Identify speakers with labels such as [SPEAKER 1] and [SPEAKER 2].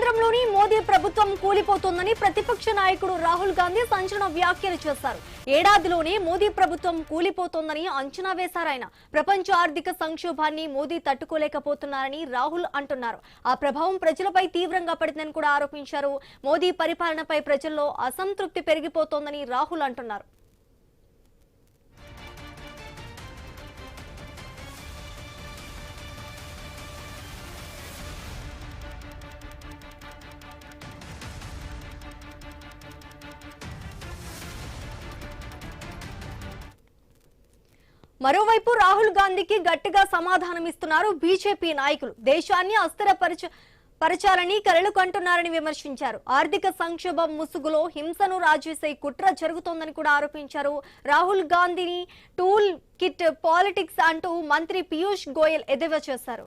[SPEAKER 1] కేంద్రంలోని మోదీ ప్రభుత్వం కూలిపోతోందని ప్రతిపక్ష నాయకుడు రాహుల్ గాంధీ సంచలన వ్యాఖ్యలు చేశారు. ఏడాదిలోనే మోదీ ప్రభుత్వం కూలిపోతోందని అంచనా వేశారాయన. ప్రపంచ ఆర్థిక సంక్షోభాన్ని మోదీ తట్టుకోలేకపోతున్నారని రాహుల్ అంటున్నారు. ఆ ప్రభావం ప్రజలపై తీవ్రంగా పడిందని కూడా ఆరోపించారు. మోదీ పరిపాలనపై ప్రజల్లో అసంతృప్తి పెరిగిపోతోందని రాహుల్ అంటున్నారు. మరోవైపు రాహుల్ గాంధీకి గట్టిగా సమాధానమిస్తున్నారు బీజేపీ నాయకులు. దేశాన్ని అస్థిరపరచాలని కలలు కంటున్నారని విమర్శించారు. ఆర్థిక సంక్షోభం ముసుగులో హింసను రాజేసే కుట్ర జరుగుతోందని కూడా ఆరోపించారు. రాహుల్ గాంధీని టూల్ కిట్ పాలిటిక్స్ అంటూ మంత్రి పీయూష్ గోయల్ ఎద్దేవా చేశారు.